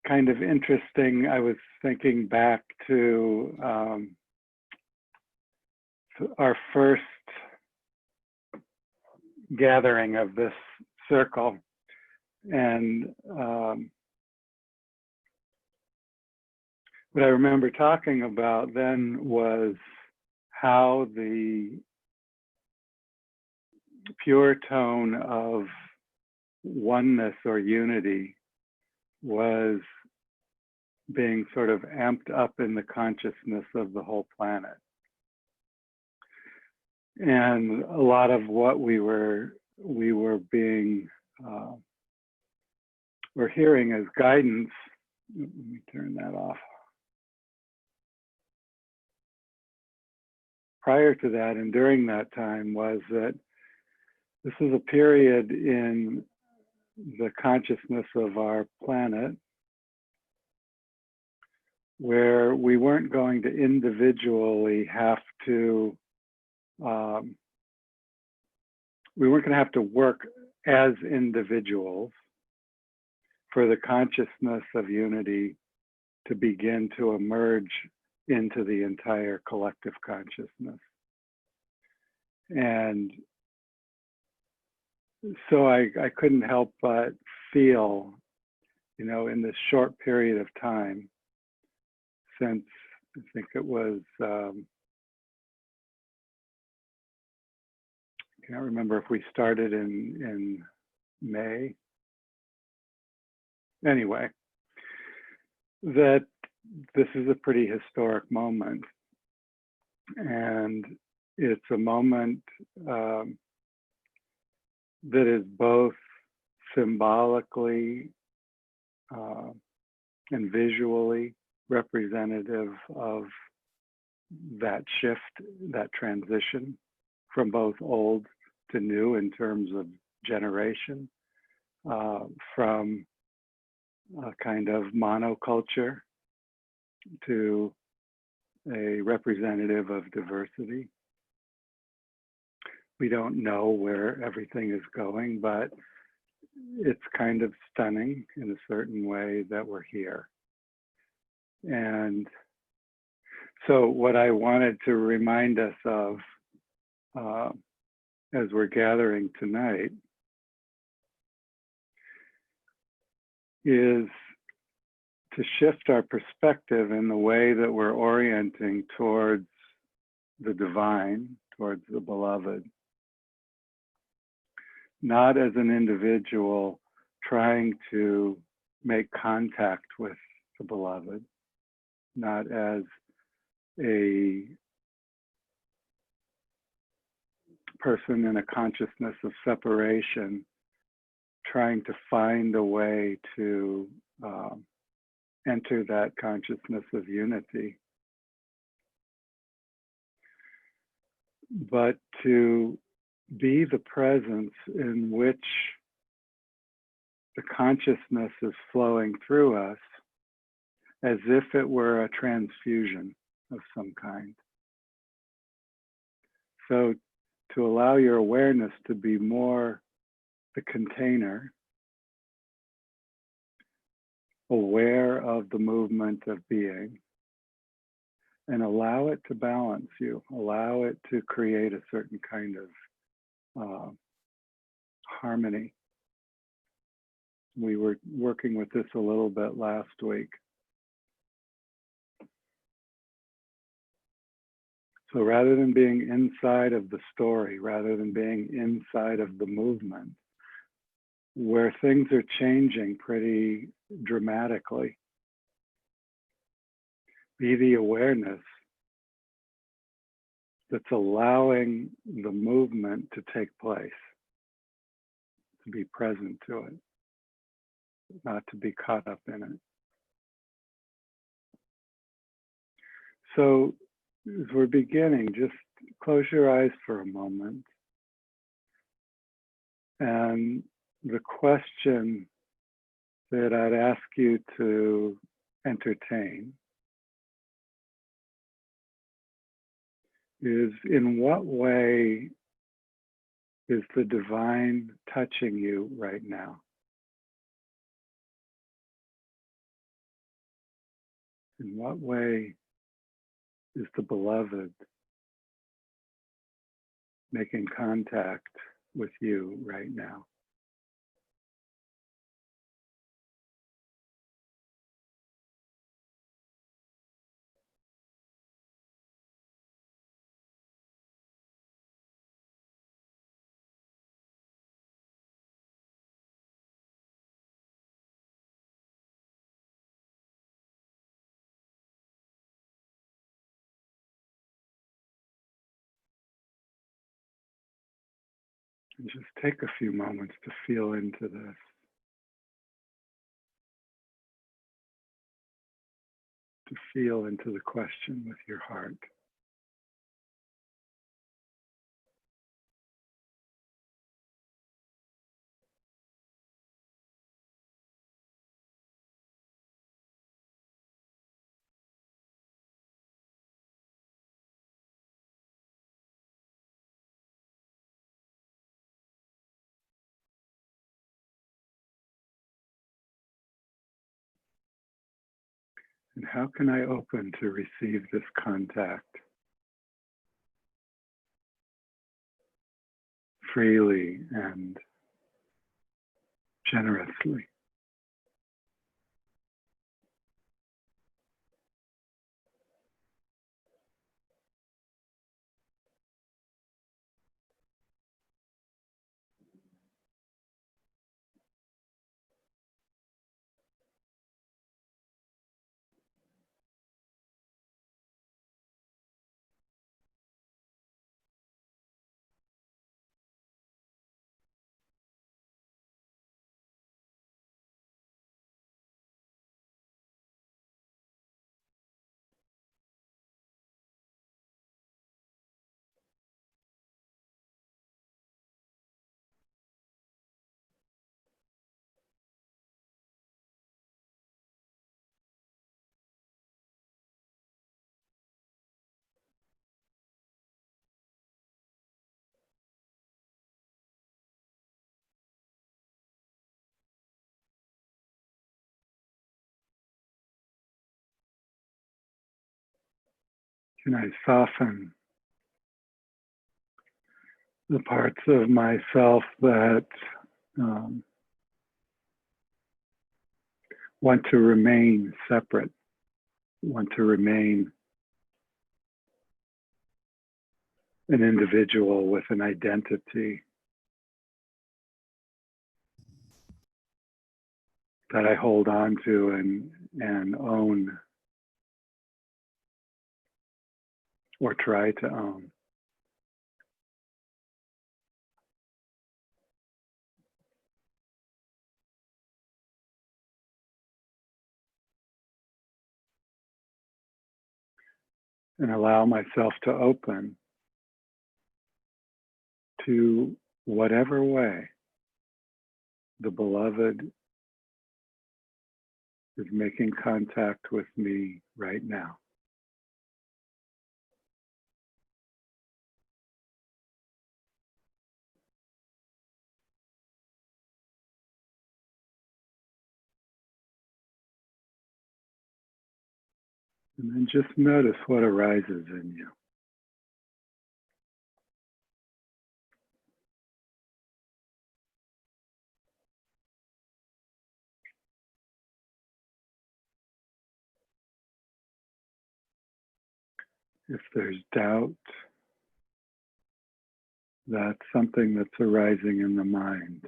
kind of interesting. I was thinking back to our first gathering of this circle, and what I remember talking about then was how the pure tone of oneness or unity was being sort of amped up in the consciousness of the whole planet. And a lot of what we were being, we're hearing as guidance. Let me turn that off. Prior to that and during that time was that this is a period in the consciousness of our planet where we weren't going to individually have to, we weren't going to have to work as individuals for the consciousness of unity to begin to emerge into the entire collective consciousness. And so I couldn't help but feel, you know, in this short period of time, since I think it was, I can't remember if we started in May. Anyway, that this is a pretty historic moment. And it's a moment that is both symbolically and visually representative of that shift, that transition from both old to new in terms of generation, from a kind of monoculture to a representative of diversity. We don't know where everything is going, but it's kind of stunning in a certain way that we're here. And so what I wanted to remind us of as we're gathering tonight is to shift our perspective in the way that we're orienting towards the divine, towards the beloved, not as an individual trying to make contact with the beloved, not as a person in a consciousness of separation trying to find a way to enter that consciousness of unity, but to be the presence in which the consciousness is flowing through us as if it were a transfusion of some kind. So to allow your awareness to be more the container, aware of the movement of being, and allow it to balance you, allow it to create a certain kind of harmony. We were working with this a little bit last week. So rather than being inside of the story, rather than being inside of the movement, where things are changing pretty dramatically, be the awareness that's allowing the movement to take place, to be present to it, not to be caught up in it. So as we're beginning, just close your eyes for a moment. And the question that I'd ask you to entertain is, in what way is the divine touching you right now? In what way is the beloved making contact with you right now? And just take a few moments to feel into this, to feel into the question with your heart. And how can I open to receive this contact freely and generously? Can I soften the parts of myself that want to remain separate, want to remain an individual with an identity that I hold on to and own or try to own? And allow myself to open to whatever way the beloved is making contact with me right now. And then just notice what arises in you. If there's doubt, that's something that's arising in the mind.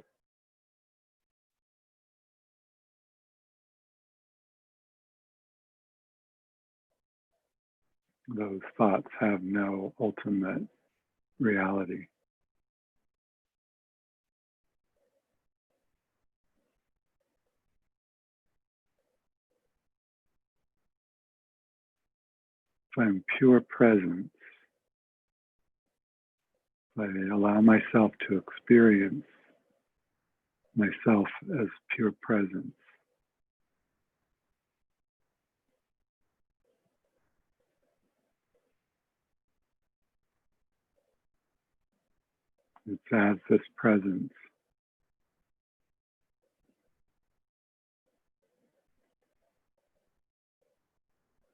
Those thoughts have no ultimate reality. If I'm pure presence, I allow myself to experience myself as pure presence. It's as this presence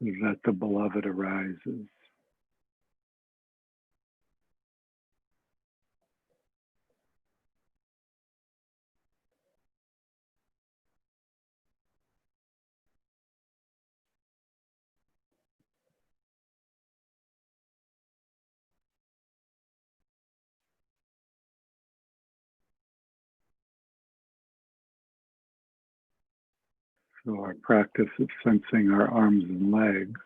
that the beloved arises. So our practice of sensing our arms and legs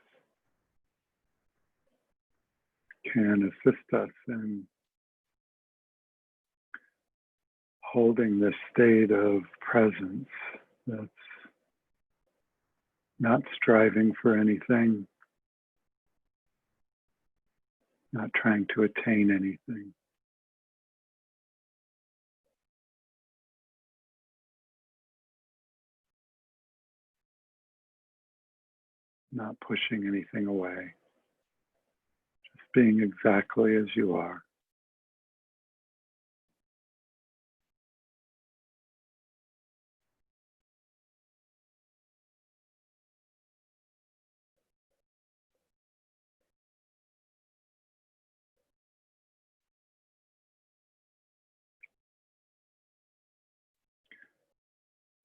can assist us in holding this state of presence that's not striving for anything, not trying to attain anything. Not pushing anything away, just being exactly as you are.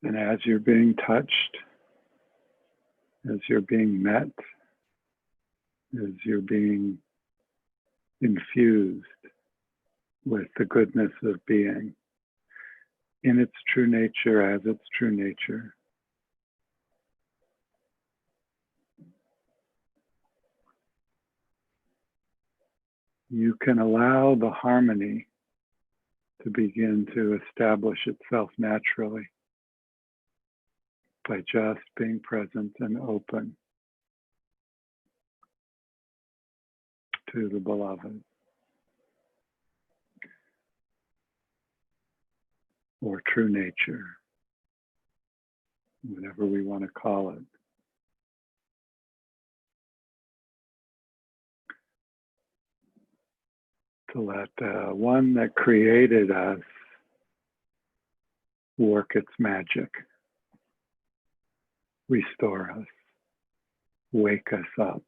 And as you're being touched, as you're being met, as you're being infused with the goodness of being in its true nature, as its true nature, you can allow the harmony to begin to establish itself naturally by just being present and open to the beloved, or true nature, whatever we want to call it. To let one that created us work its magic, restore us, wake us up.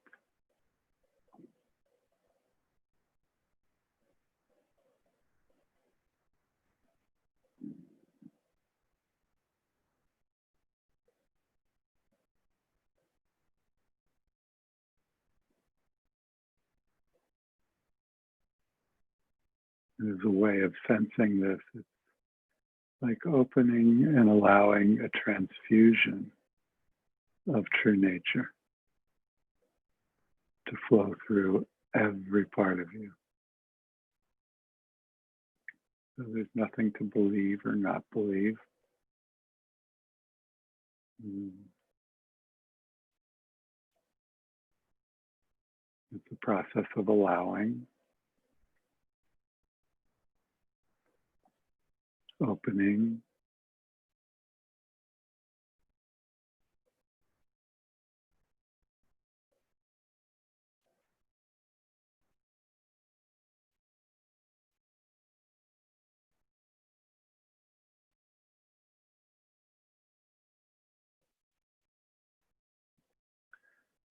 There's a way of sensing this. It's like opening and allowing a transfusion of true nature to flow through every part of you. So there's nothing to believe or not believe. It's a process of allowing, opening,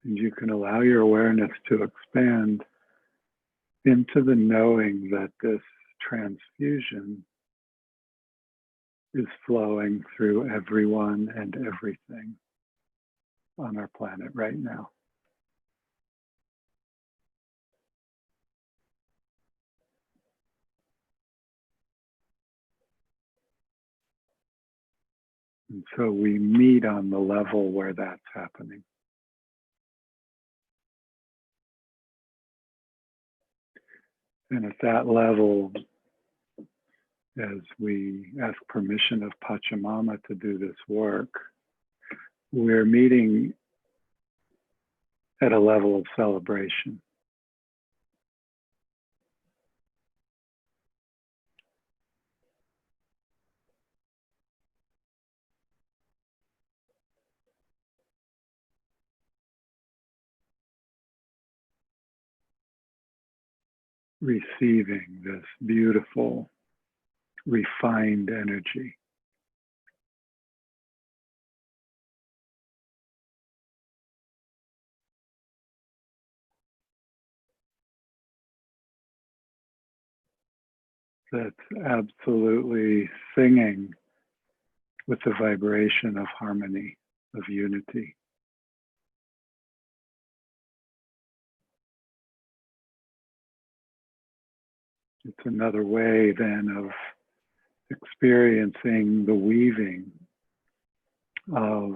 and you can allow your awareness to expand into the knowing that this transfusion is flowing through everyone and everything on our planet right now. And so we meet on the level where that's happening. And at that level, as we ask permission of Pachamama to do this work, we're meeting at a level of celebration. Receiving this beautiful, refined energy. that's absolutely singing with the vibration of harmony, of unity. It's another way then of experiencing the weaving of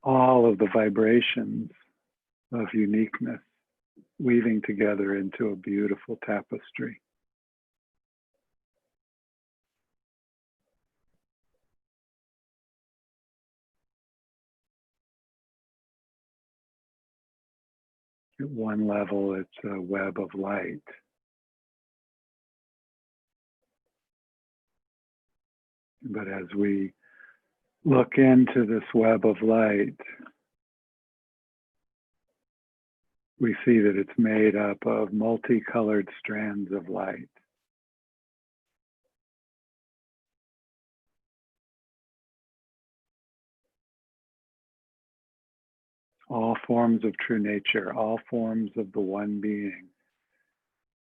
all of the vibrations of uniqueness, weaving together into a beautiful tapestry. At one level, it's a web of light. But as we look into this web of light, we see that it's made up of multicolored strands of light. All forms of true nature, all forms of the one being,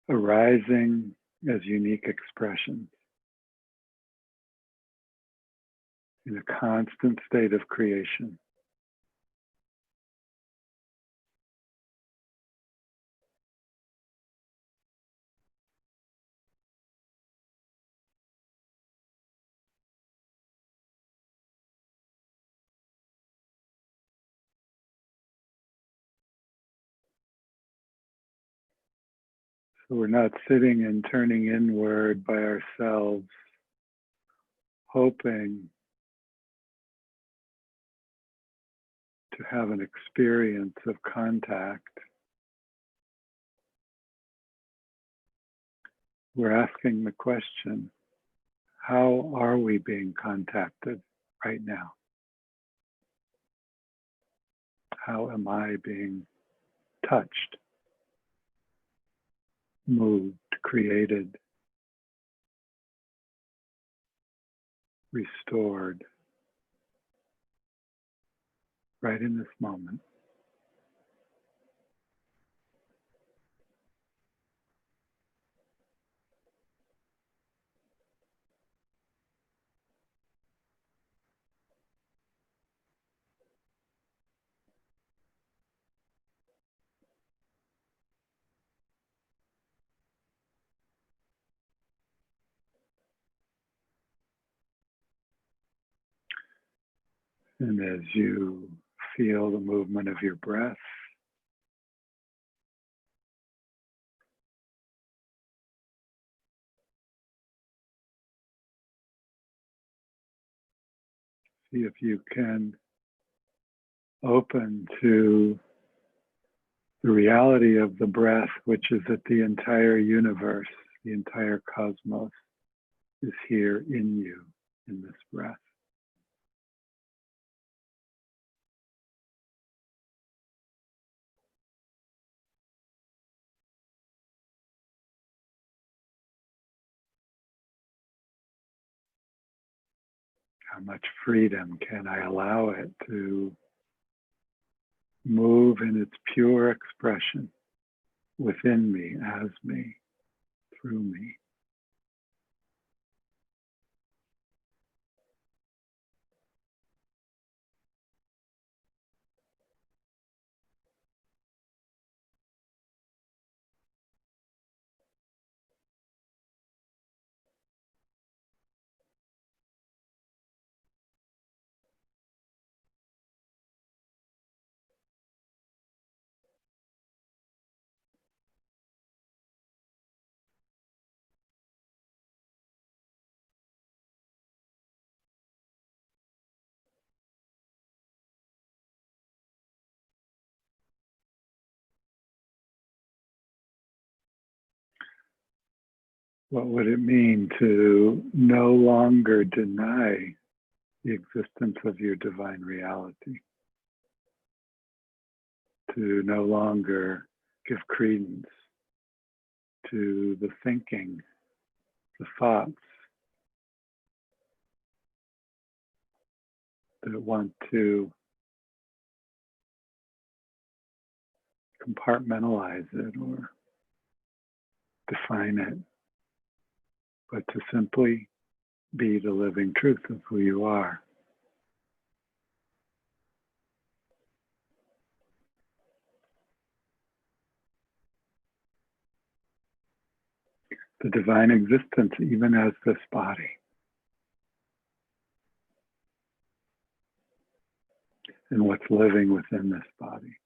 arising as unique expressions in a constant state of creation. So we're not sitting and turning inward by ourselves, hoping to have an experience of contact. We're asking the question, how are we being contacted right now? How am I being touched, moved, created, restored right in this moment? And as you feel the movement of your breath, see if you can open to the reality of the breath, which is that the entire universe, the entire cosmos is here in you, in this breath. How much freedom can I allow it to move in its pure expression within me, as me, through me? What would it mean to no longer deny the existence of your divine reality? To no longer give credence to the thinking, the thoughts that want to compartmentalize it or define it, but to simply be the living truth of who you are. The divine existence even as this body. And what's living within this body.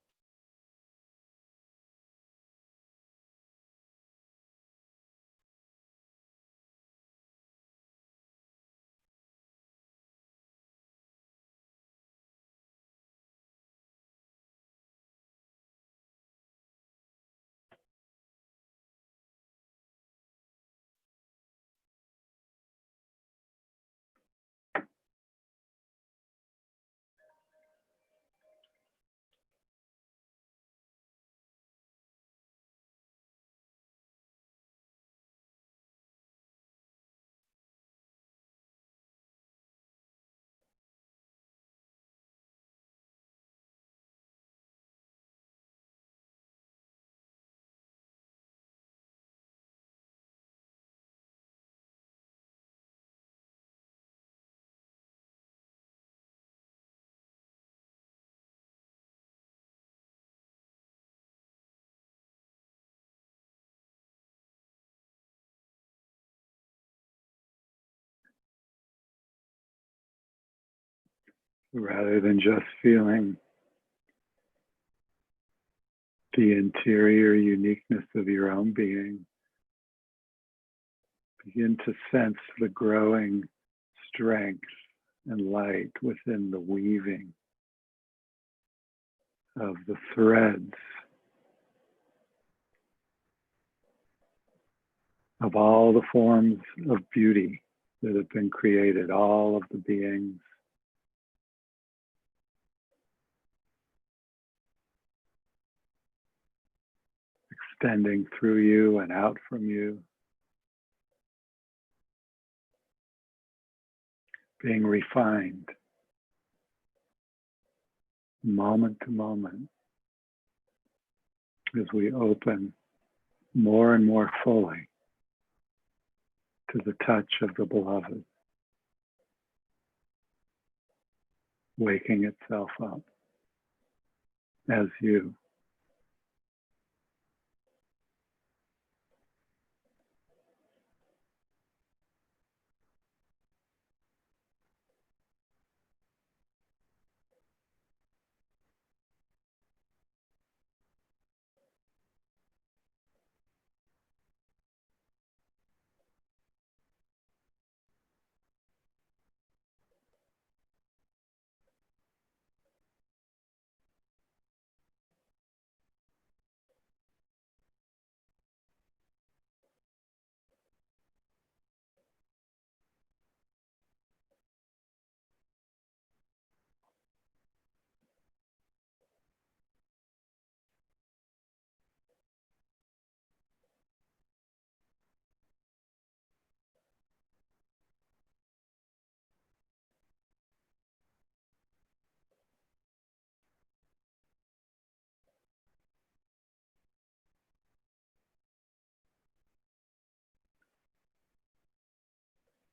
Rather than just feeling the interior uniqueness of your own being, begin to sense the growing strength and light within the weaving of the threads of all the forms of beauty that have been created, all of the beings. Extending through you and out from you, being refined moment to moment as we open more and more fully to the touch of the beloved, waking itself up as you.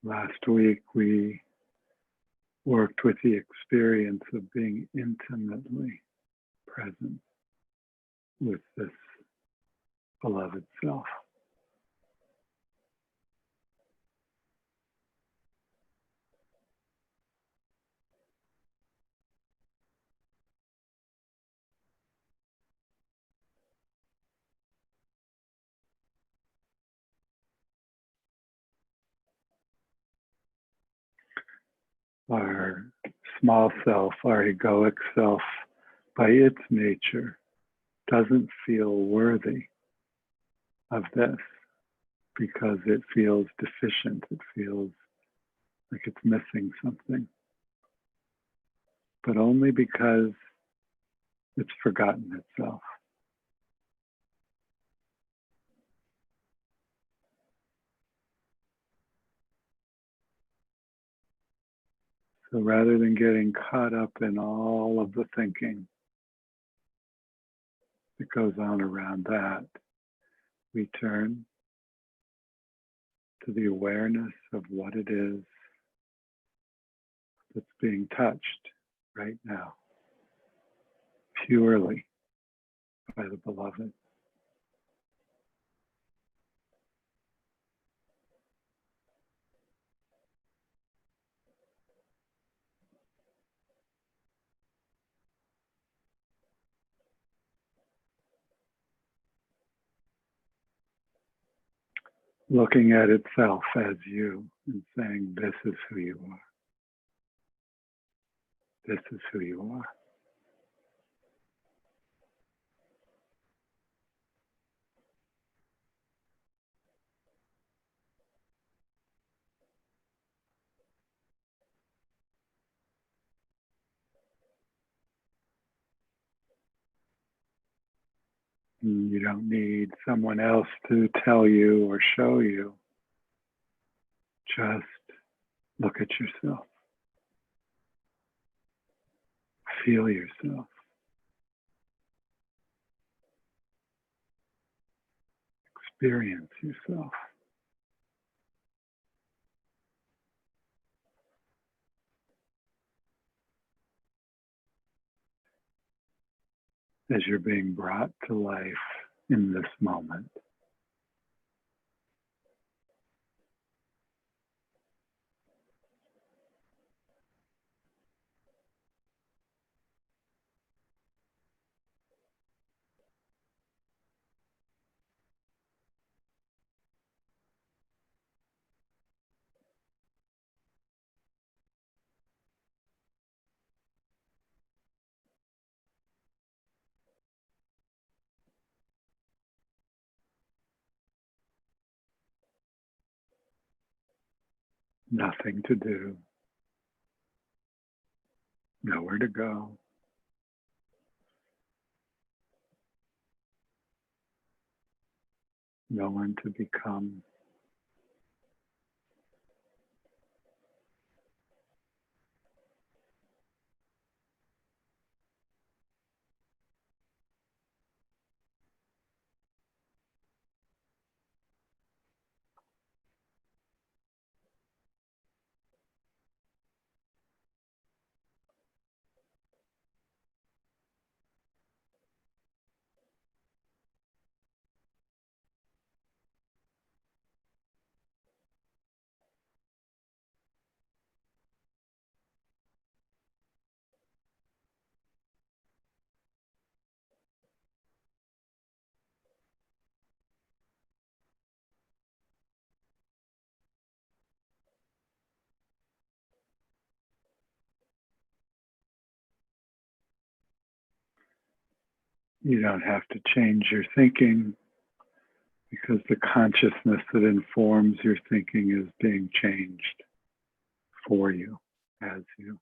Last week we worked with the experience of being intimately present with this beloved self. Our small self, our egoic self, by its nature, doesn't feel worthy of this because it feels deficient. It feels like it's missing something, but only because it's forgotten itself. So rather than getting caught up in all of the thinking that goes on around that, we turn to the awareness of what it is that's being touched right now, purely by the beloved. Looking at itself as you and saying, this is who you are. This is who you are. You don't need someone else to tell you or show you. Just look at yourself. Feel yourself. Experience yourself. As you're being brought to life in this moment. Nothing to do. Nowhere to go. No one to become. You don't have to change your thinking because the consciousness that informs your thinking is being changed for you, as you.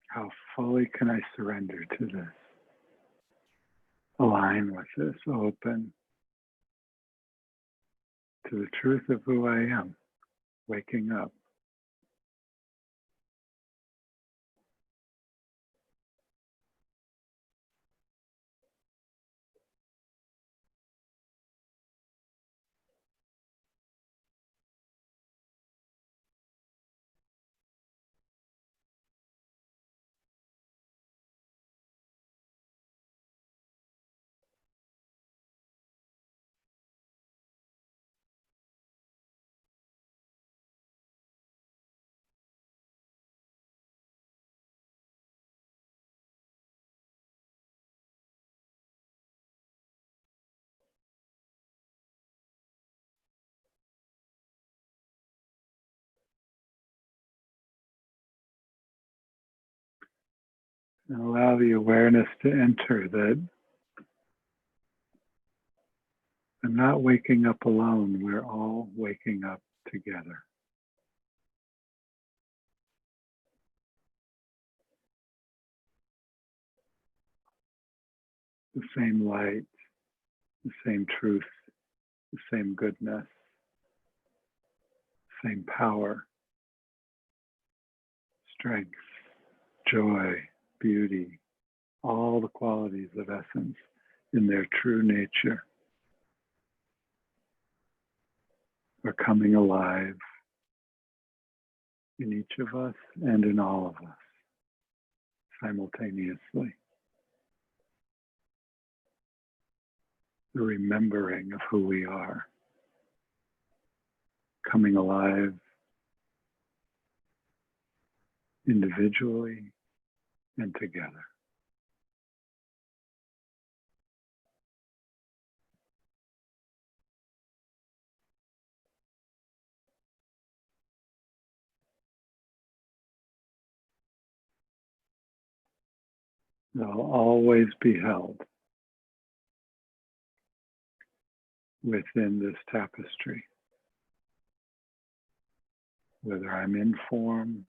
How fully can I surrender to this? Align with this, open to the truth of who I am, waking up. And allow the awareness to enter that I'm not waking up alone. We're all waking up together. The same light, the same truth, the same goodness, same power, strength, joy, beauty, all the qualities of essence in their true nature are coming alive in each of us and in all of us simultaneously. The remembering of who we are, coming alive individually and together. They'll always be held within this tapestry, whether I'm in form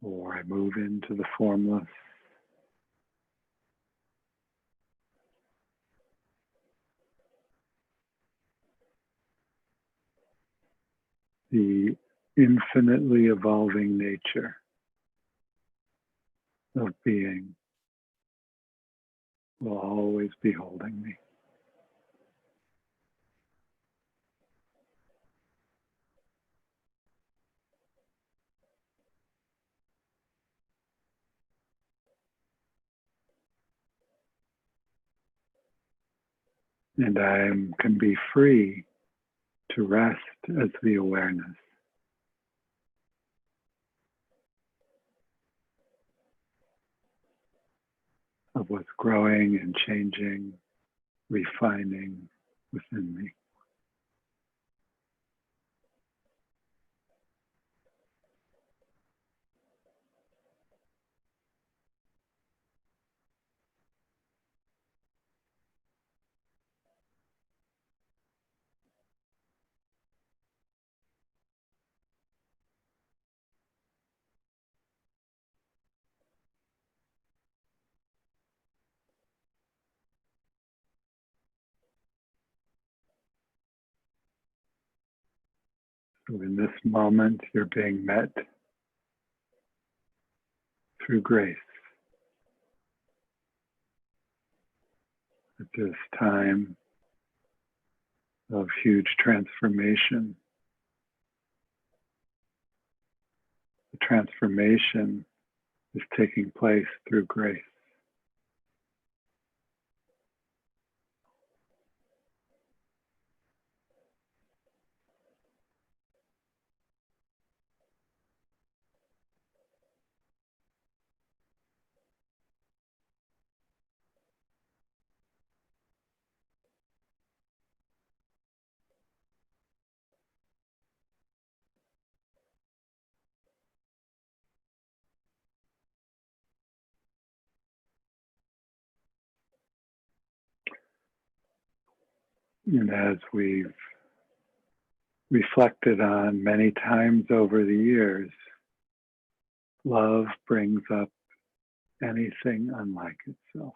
or I move into the formless. The infinitely evolving nature of being will always be holding me. And I can be free to rest as the awareness of what's growing and changing, refining within me. So in this moment, you're being met through grace. At this time of huge transformation, the transformation is taking place through grace. And as we've reflected on many times over the years, love brings up anything unlike itself.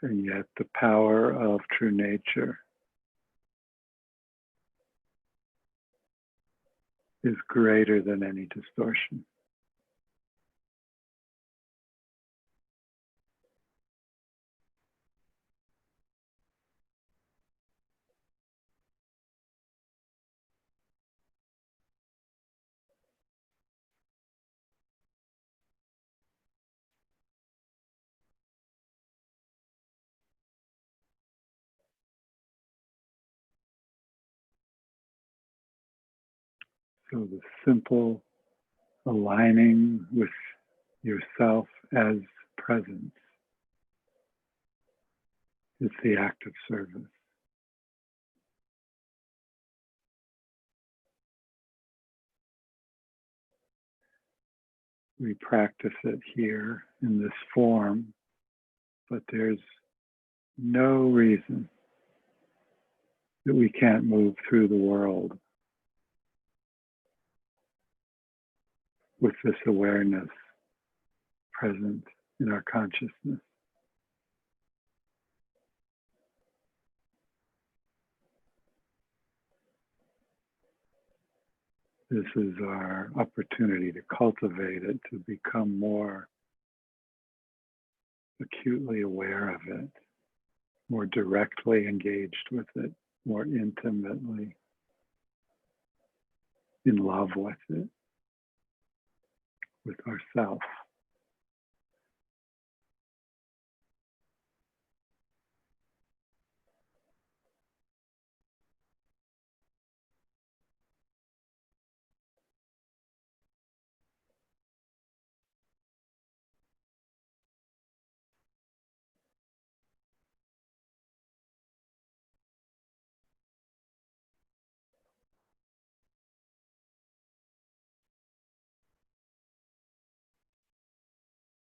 And yet the power of true nature is greater than any distortion. So the simple aligning with yourself as presence is the act of service. We practice it here in this form, but there's no reason that we can't move through the world with this awareness present in our consciousness. This is our opportunity to cultivate it, to become more acutely aware of it, more directly engaged with it, more intimately in love with it, with ourself.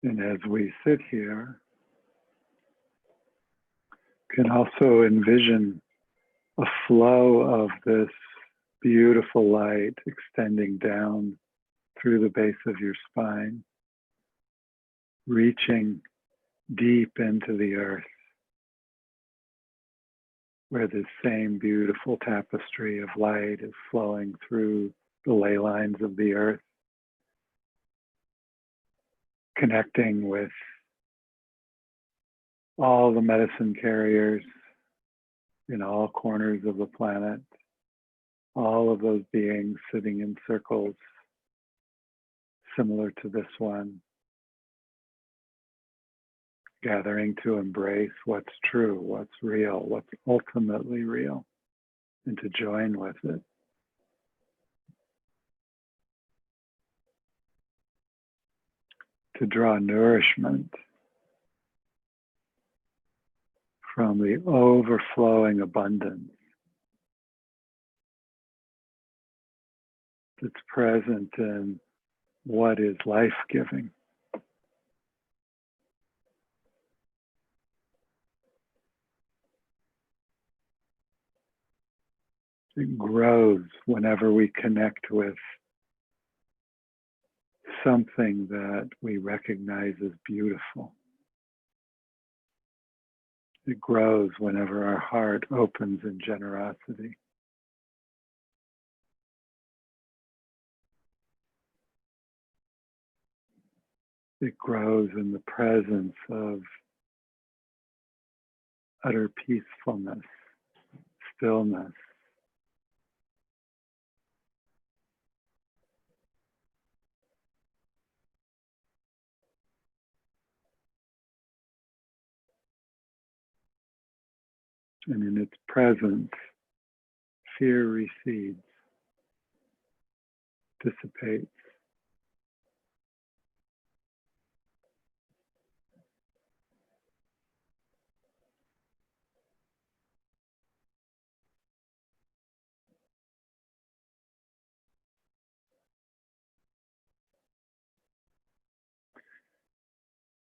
And as we sit here, can also envision a flow of this beautiful light extending down through the base of your spine, reaching deep into the earth, where this same beautiful tapestry of light is flowing through the ley lines of the earth, connecting with all the medicine carriers in all corners of the planet, all of those beings sitting in circles similar to this one, gathering to embrace what's true, what's real, what's ultimately real, and to join with it. To draw nourishment from the overflowing abundance that's present in what is life-giving. It grows whenever we connect with something that we recognize as beautiful. It grows whenever our heart opens in generosity. It grows in the presence of utter peacefulness, stillness. And in its presence, fear recedes, dissipates.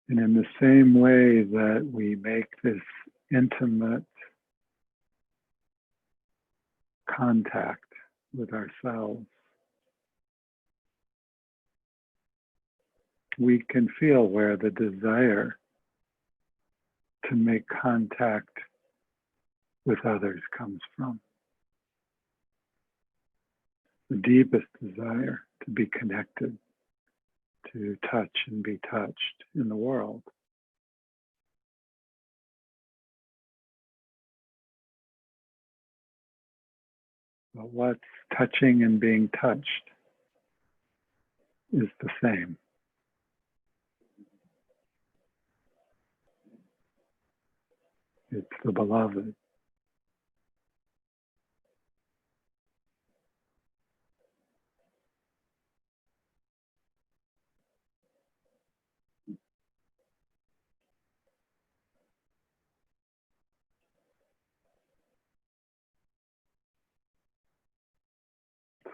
And in the same way that we make this intimate contact with ourselves, we can feel where the desire to make contact with others comes from. The deepest desire to be connected, to touch and be touched in the world. But what's touching and being touched is the same. It's the beloved.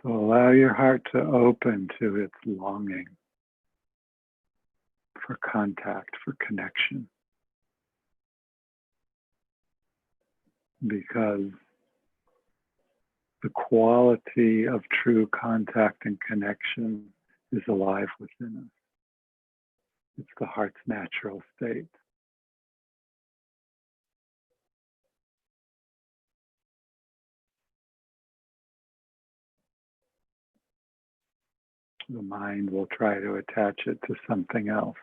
So allow your heart to open to its longing, for contact, for connection. Because the quality of true contact and connection is alive within us. It's the heart's natural state. The mind will try to attach it to something else.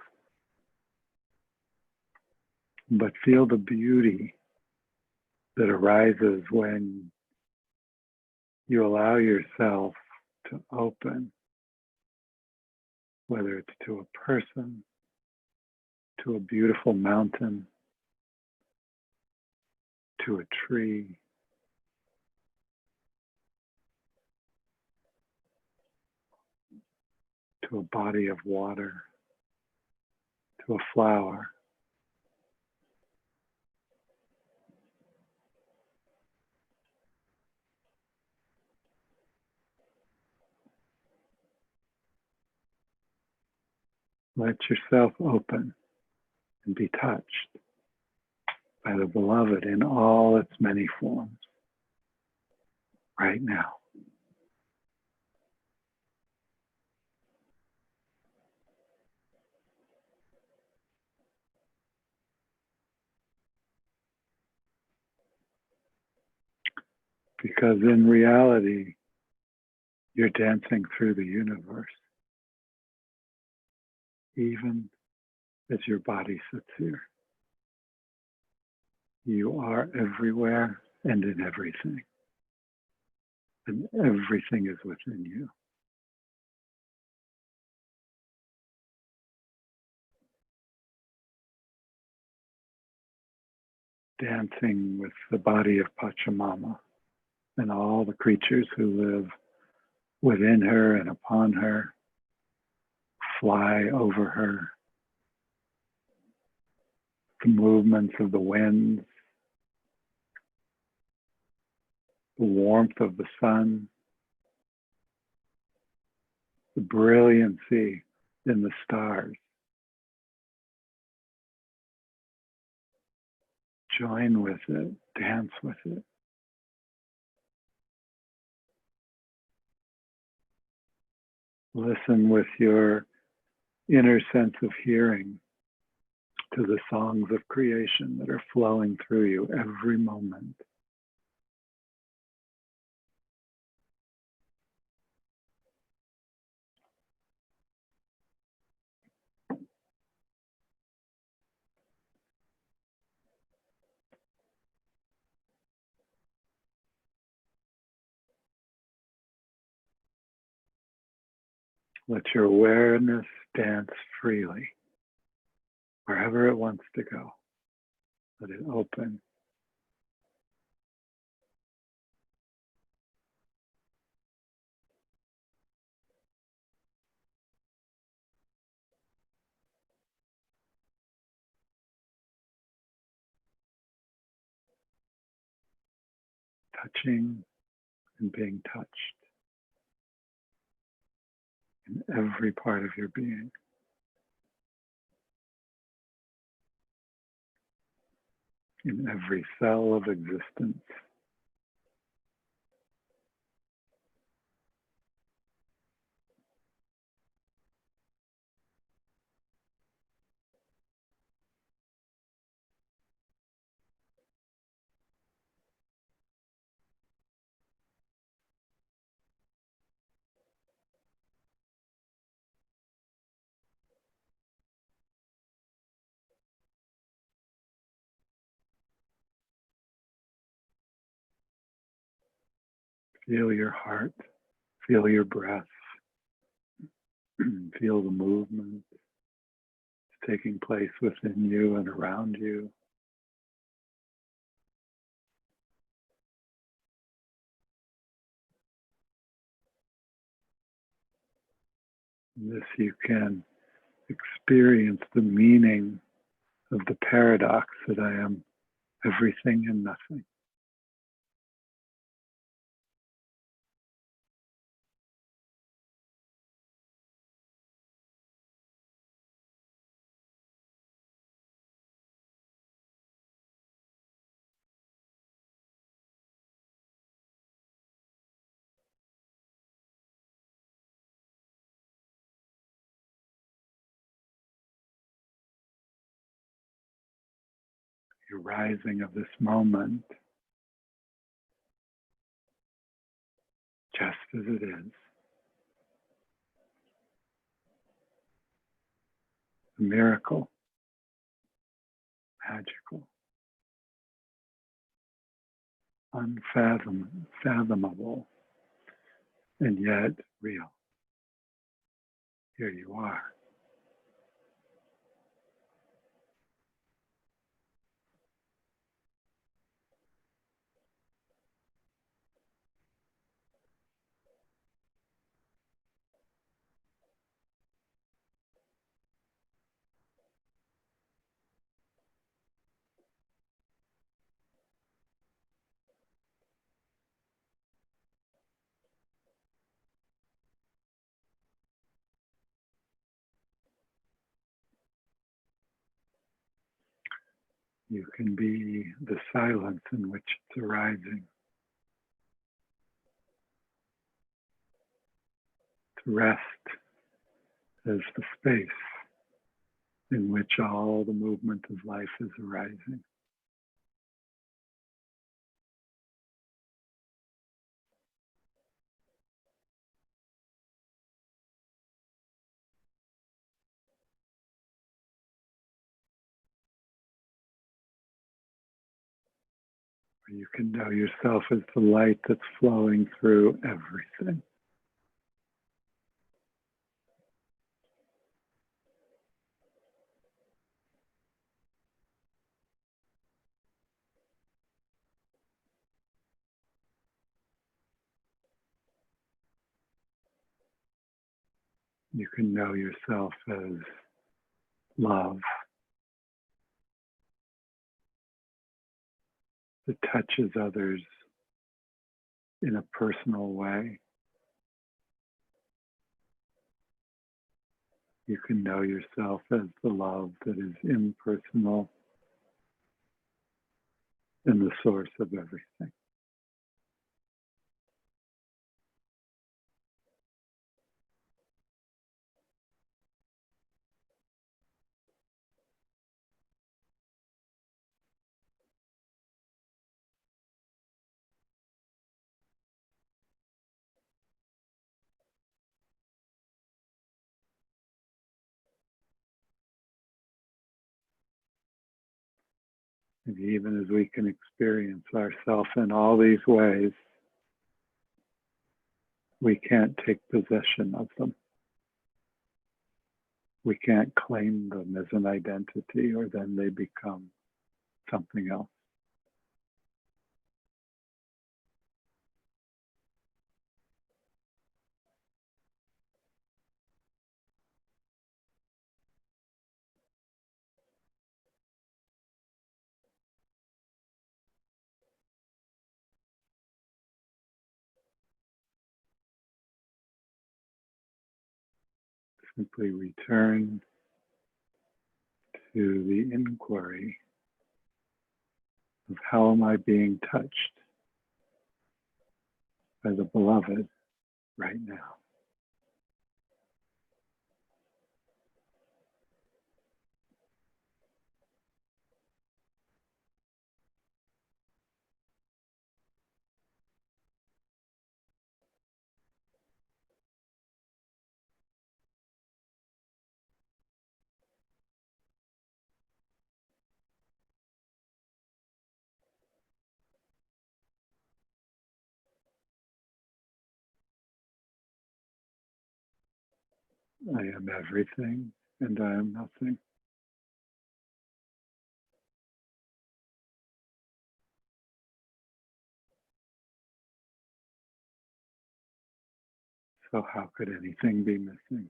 But feel the beauty that arises when you allow yourself to open, whether it's to a person, to a beautiful mountain, to a tree, to a body of water, to a flower. Let yourself open and be touched by the beloved in all its many forms right now. Because in reality, you're dancing through the universe, even as your body sits here. You are everywhere and in everything. And everything is within you. Dancing with the body of Pachamama and all the creatures who live within her and upon her, fly over her. The movements of the winds, the warmth of the sun, the brilliancy in the stars. Join with it, dance with it. Listen with your inner sense of hearing to the songs of creation that are flowing through you every moment. Let your awareness dance freely wherever it wants to go. Let it open. Touching and being touched in every part of your being. In every cell of existence. Feel your heart, feel your breath, feel the movement taking place within you and around you. In this you can experience the meaning of the paradox that I am everything and nothing. the arising of this moment, just as it is. A miracle, magical, unfathomable, and yet real. Here you are. You can be the silence in which it's arising. To rest as the space in which all the movement of life is arising. You can know yourself as the light that's flowing through everything. You can know yourself as love that touches others in a personal way. You can know yourself as the love that is impersonal and the source of everything. And even as we can experience ourselves in all these ways, we can't take possession of them. We can't claim them as an identity, or then they become something else. Simply return to the inquiry of how am I being touched by the beloved right now. I am everything and I am nothing. So how could anything be missing?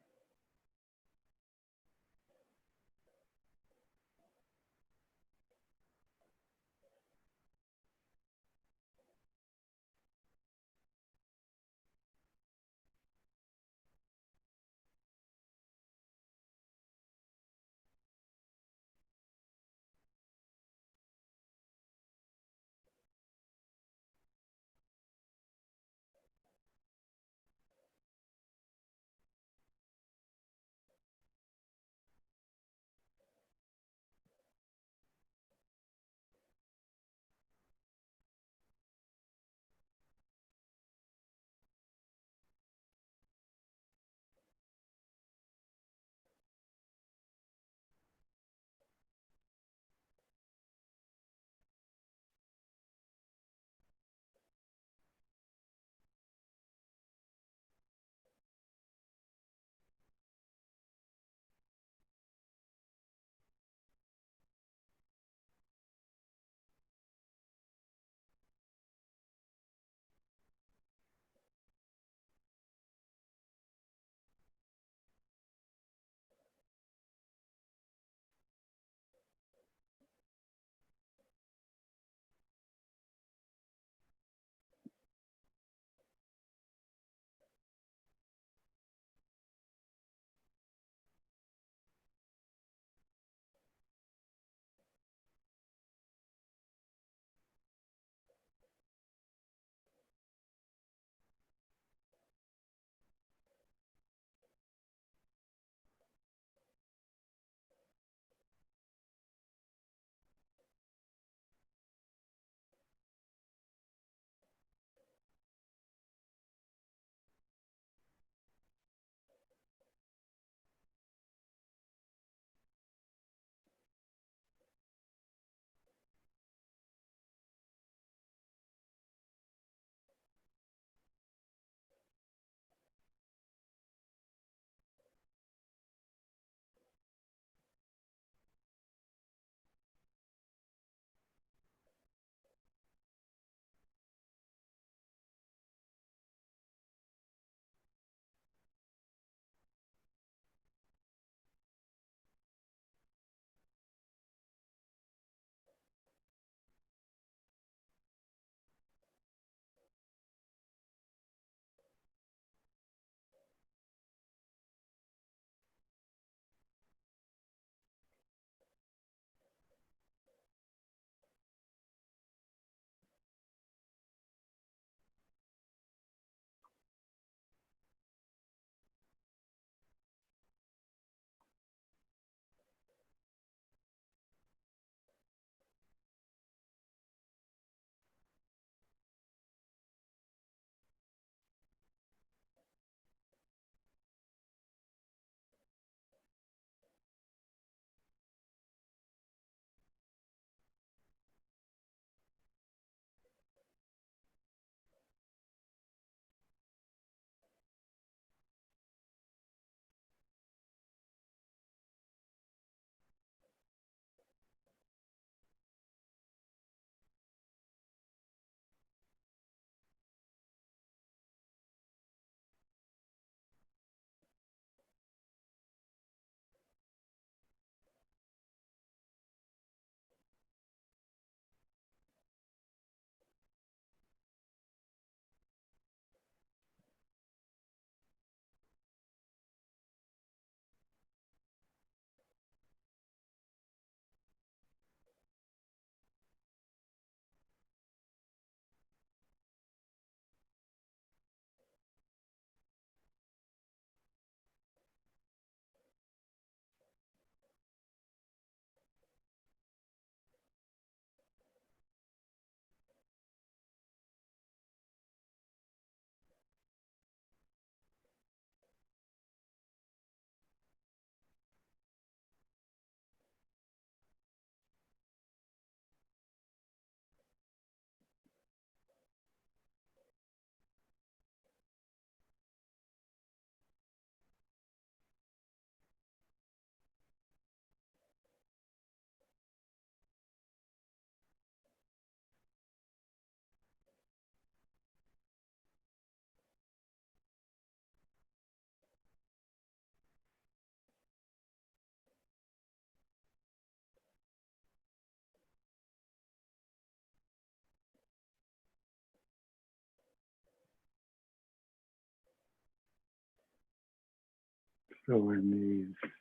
So in these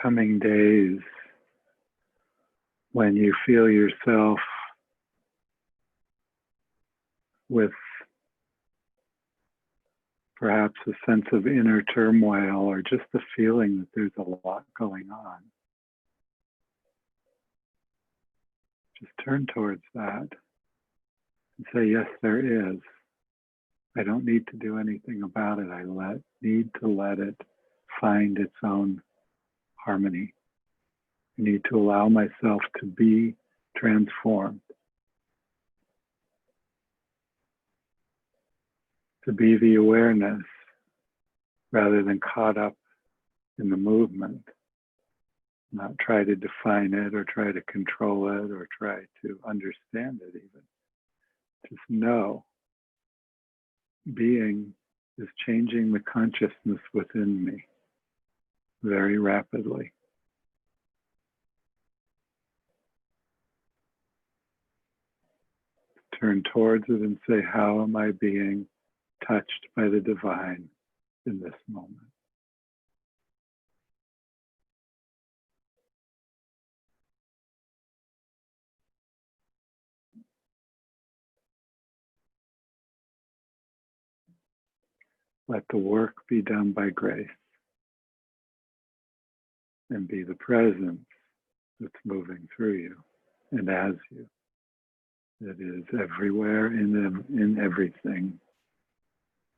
coming days, when you feel yourself with perhaps a sense of inner turmoil or just the feeling that there's a lot going on, just turn towards that and say, yes, there is. I don't need to do anything about it. I need to let it find its own harmony. I need to allow myself to be transformed, to be the awareness rather than caught up in the movement, not try to define it or try to control it or try to understand it even. Just know being is changing the consciousness within me very rapidly. Turn towards it and say, how am I being touched by the divine in this moment? Let the work be done by grace and be the presence that's moving through you and as you. It is everywhere in everything.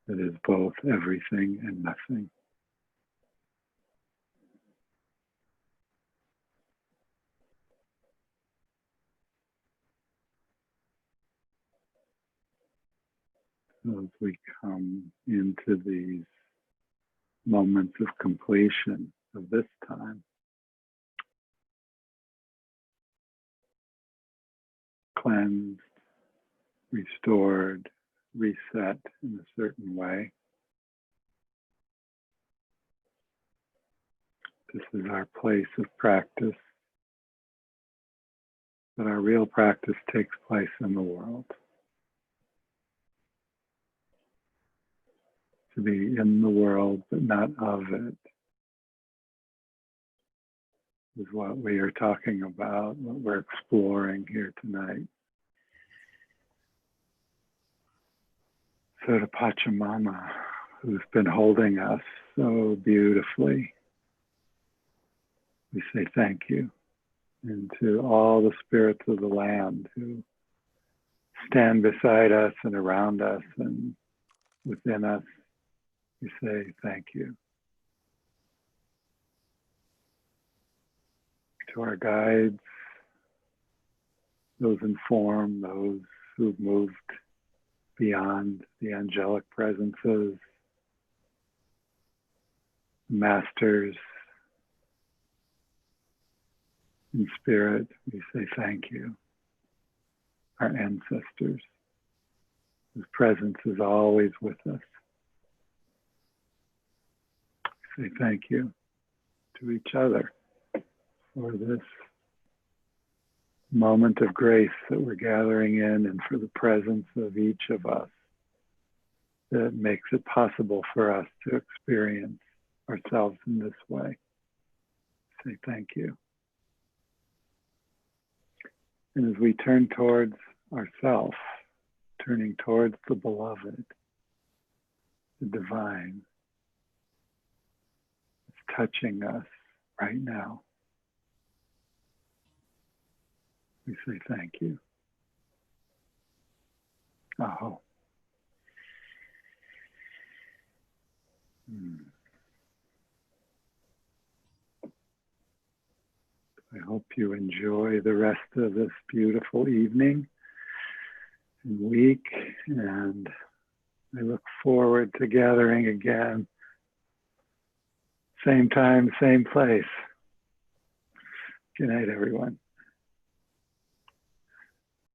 It is both everything and nothing. So as we come into these moments of completion of this time, cleansed, restored, reset in a certain way. This is our place of practice, but our real practice takes place in the world. To be in the world, but not of it, is what we are talking about, what we're exploring here tonight. So to Pachamama, who's been holding us so beautifully, we say thank you. And to all the spirits of the land who stand beside us and around us and within us, we say thank you. To our guides, those in form, those who've moved beyond the angelic presences, masters in spirit, we say thank you. Our ancestors, whose presence is always with us, we say thank you to each other for this moment of grace that we're gathering in and for the presence of each of us that makes it possible for us to experience ourselves in this way. Say thank you. And as we turn towards ourself, turning towards the beloved, the divine, it's touching us right now. We say thank you. Aho. I hope you enjoy the rest of this beautiful evening and week, and I look forward to gathering again. Same time, same place. Good night, everyone.